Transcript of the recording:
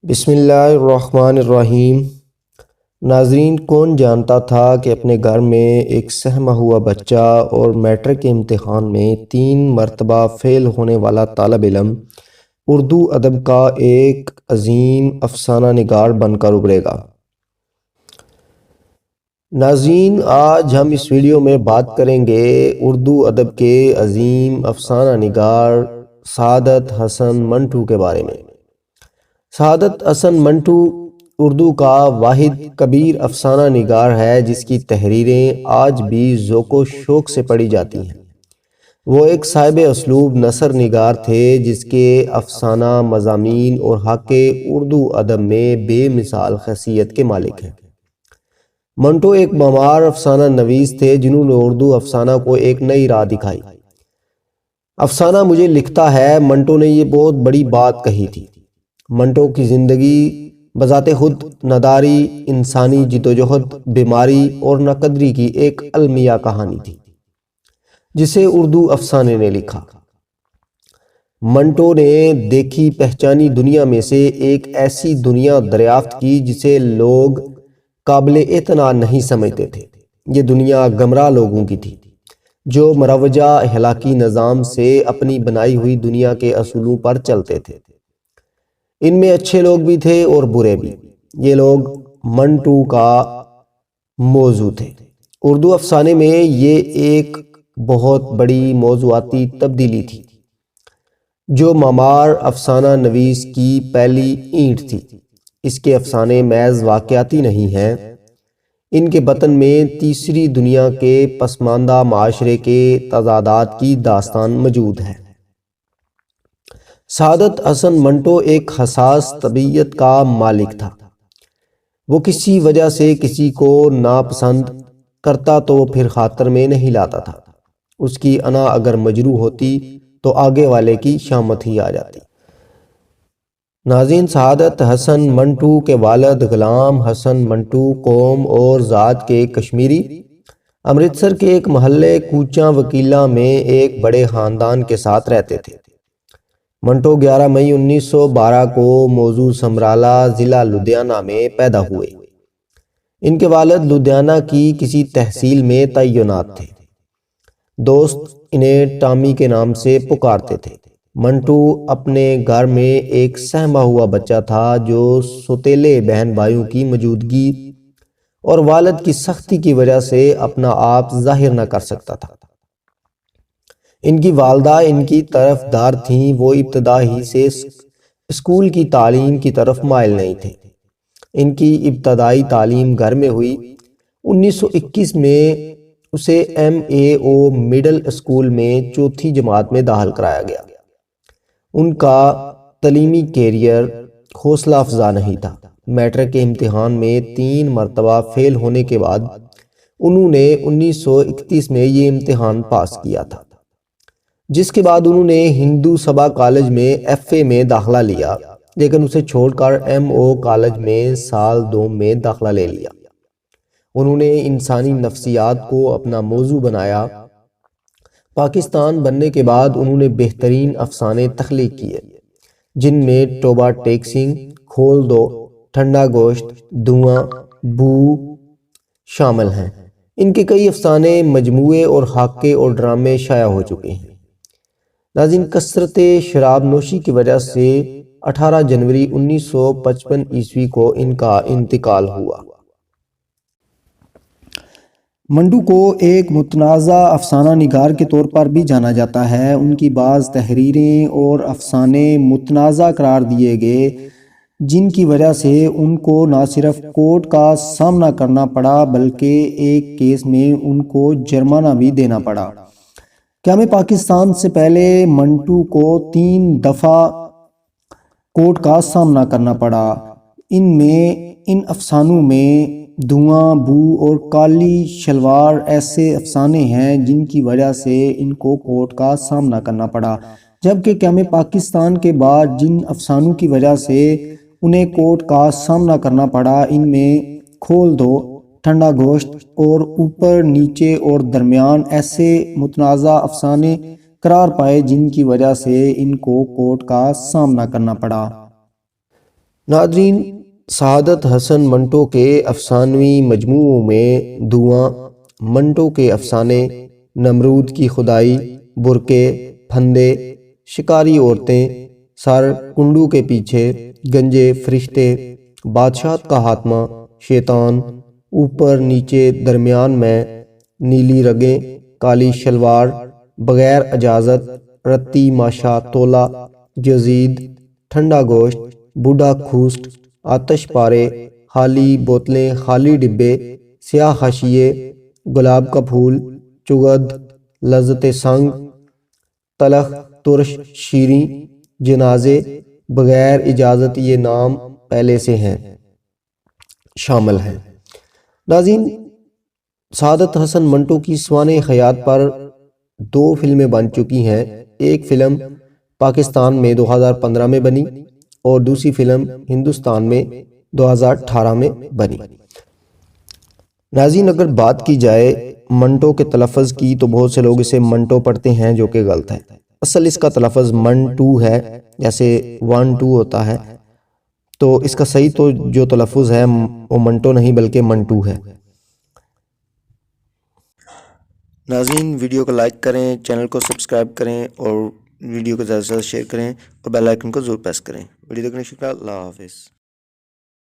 بسم اللہ الرحمن الرحیم۔ ناظرین، کون جانتا تھا کہ اپنے گھر میں ایک سہما ہوا بچہ اور میٹرک کے امتحان میں 3 مرتبہ فیل ہونے والا طالب علم اردو ادب کا ایک عظیم افسانہ نگار بن کر ابھرے گا۔ ناظرین، آج ہم اس ویڈیو میں بات کریں گے اردو ادب کے عظیم افسانہ نگار سعادت حسن منٹو کے بارے میں۔ سعادت حسن منٹو اردو کا واحد کبیر افسانہ نگار ہے جس کی تحریریں آج بھی ذوق و شوق سے پڑھی جاتی ہیں۔ وہ ایک صاحب اسلوب نثر نگار تھے جس کے افسانہ مضامین اور حق اردو ادب میں بے مثال حیثیت کے مالک ہیں۔ منٹو ایک معمار افسانہ نویس تھے جنہوں نے اردو افسانہ کو ایک نئی راہ دکھائی۔ افسانہ مجھے لکھتا ہے، منٹو نے یہ بہت بڑی بات کہی تھی۔ منٹو کی زندگی بذات خود ناداری، انسانی جدوجہد، بیماری اور ناقدری کی ایک المیہ کہانی تھی جسے اردو افسانے نے لکھا۔ منٹو نے دیکھی پہچانی دنیا میں سے ایک ایسی دنیا دریافت کی جسے لوگ قابل اعتنا نہیں سمجھتے تھے۔ یہ دنیا گمراہ لوگوں کی تھی جو مروجہ اخلاقی نظام سے اپنی بنائی ہوئی دنیا کے اصولوں پر چلتے تھے۔ ان میں اچھے لوگ بھی تھے اور برے بھی۔ یہ لوگ منٹو کا موضوع تھے۔ اردو افسانے میں یہ ایک بہت بڑی موضوعاتی تبدیلی تھی جو معمار افسانہ نویس کی پہلی اینٹ تھی۔ اس کے افسانے محض واقعاتی نہیں ہیں، ان کے بطن میں تیسری دنیا کے پسماندہ معاشرے کے تضادات کی داستان موجود ہے۔ سعادت حسن منٹو ایک حساس طبیعت کا مالک تھا۔ وہ کسی وجہ سے کسی کو ناپسند کرتا تو پھر خاطر میں نہیں لاتا تھا۔ اس کی انا اگر مجروح ہوتی تو آگے والے کی شامت ہی آ جاتی۔ ناظرین، سعادت حسن منٹو کے والد غلام حسن منٹو قوم اور ذات کے کشمیری، امرتسر کے ایک محلے کوچاں وکیلا میں ایک بڑے خاندان کے ساتھ رہتے تھے۔ منٹو 11 مئی 1912 کو موضوع سمرالہ، ضلع لدھیانہ میں پیدا ہوئے۔ ان کے والد لدھیانہ کی کسی تحصیل میں تعینات تھے۔ دوست انہیں ٹامی کے نام سے پکارتے تھے۔ منٹو اپنے گھر میں ایک سہما ہوا بچہ تھا جو سوتیلے بہن بھائیوں کی موجودگی اور والد کی سختی کی وجہ سے اپنا آپ ظاہر نہ کر سکتا تھا۔ ان کی والدہ ان کی طرف دار تھیں۔ وہ ابتدا ہی سے اسکول کی تعلیم کی طرف مائل نہیں تھے۔ ان کی ابتدائی تعلیم گھر میں ہوئی۔ 1921 میں اسے MAO مڈل اسکول میں چوتھی جماعت میں داخل کرایا گیا۔ ان کا تعلیمی کیریئر حوصلہ افزا نہیں تھا۔ میٹرک کے امتحان میں 3 مرتبہ فیل ہونے کے بعد انہوں نے 1931 میں یہ امتحان پاس کیا تھا، جس کے بعد انہوں نے ہندو سبھا کالج میں FA میں داخلہ لیا، لیکن اسے چھوڑ کر MO کالج میں سال 2 میں داخلہ لے لیا۔ انہوں نے انسانی نفسیات کو اپنا موضوع بنایا۔ پاکستان بننے کے بعد انہوں نے بہترین افسانے تخلیق کیے جن میں توبہ ٹیک سنگھ، کھول دو، ٹھنڈا گوشت، دھواں، بو شامل ہیں۔ ان کے کئی افسانے، مجموعے اور خاکے اور ڈرامے شائع ہو چکے ہیں۔ ناظرین، کثرت شراب نوشی کی وجہ سے 18 جنوری 1955 عیسوی کو ان کا انتقال ہوا۔ منٹو کو ایک متنازع افسانہ نگار کے طور پر بھی جانا جاتا ہے۔ ان کی بعض تحریریں اور افسانے متنازع قرار دیے گئے جن کی وجہ سے ان کو نہ صرف کورٹ کا سامنا کرنا پڑا بلکہ ایک کیس میں ان کو جرمانہ بھی دینا پڑا۔ قیام پاکستان سے پہلے منٹو کو 3 دفعہ کورٹ کا سامنا کرنا پڑا۔ ان افسانوں میں دھواں، بو اور کالی شلوار ایسے افسانے ہیں جن کی وجہ سے ان کو کورٹ کا سامنا کرنا پڑا، جبکہ قیام پاکستان کے بعد جن افسانوں کی وجہ سے انہیں کورٹ کا سامنا کرنا پڑا ان میں کھول دو، ٹھنڈا گوشت اور اوپر، نیچے اور درمیان ایسے متنازع افسانے قرار پائے جن کی وجہ سے ان کو کورٹ کا سامنا کرنا پڑا۔ ناظرین، سعادت حسن منٹو کے افسانوی مجموعوں میں دھواں، منٹو کے افسانے، نمرود کی خدائی، برقے، پھندے، شکاری عورتیں، سر، کنڈو کے پیچھے، گنجے، فرشتے، بادشاہت کا خاتمہ، شیطان، اوپر نیچے درمیان میں، نیلی رگیں، کالی شلوار، بغیر اجازت، رتی ماشا تولا، جزید، ٹھنڈا گوشت، بوڑھا کھوسٹ، آتش پارے، خالی بوتلیں، خالی ڈبے، سیاہ حاشیے، گلاب کا پھول، چغد، لذت سنگ، تلخ، ترش، شیریں، جنازے، بغیر اجازت، یہ نام پہلے سے ہیں، شامل ہیں۔ ناظرین، سعادت حسن منٹو کی سوانح حیات پر 2 فلمیں بن چکی ہیں۔ ایک فلم پاکستان میں 2015 میں بنی اور دوسری فلم ہندوستان میں 2018 میں بنی۔ ناظرین، اگر بات کی جائے منٹو کے تلفظ کی تو بہت سے لوگ اسے منٹو پڑھتے ہیں، جو کہ غلط ہے۔ اصل اس کا تلفظ منٹو ہے، جیسے 1 2 ہوتا ہے، تو اس کا صحیح تو جو تلفظ ہے وہ منٹو نہیں بلکہ منٹو ہے۔ ناظرین، ویڈیو کو لائک کریں، چینل کو سبسکرائب کریں اور ویڈیو کو زیادہ سے زیادہ شیئر کریں اور بیل آئیکن کو ضرور پریس کریں۔ ویڈیو دیکھنے کا شکریہ۔ اللہ حافظ۔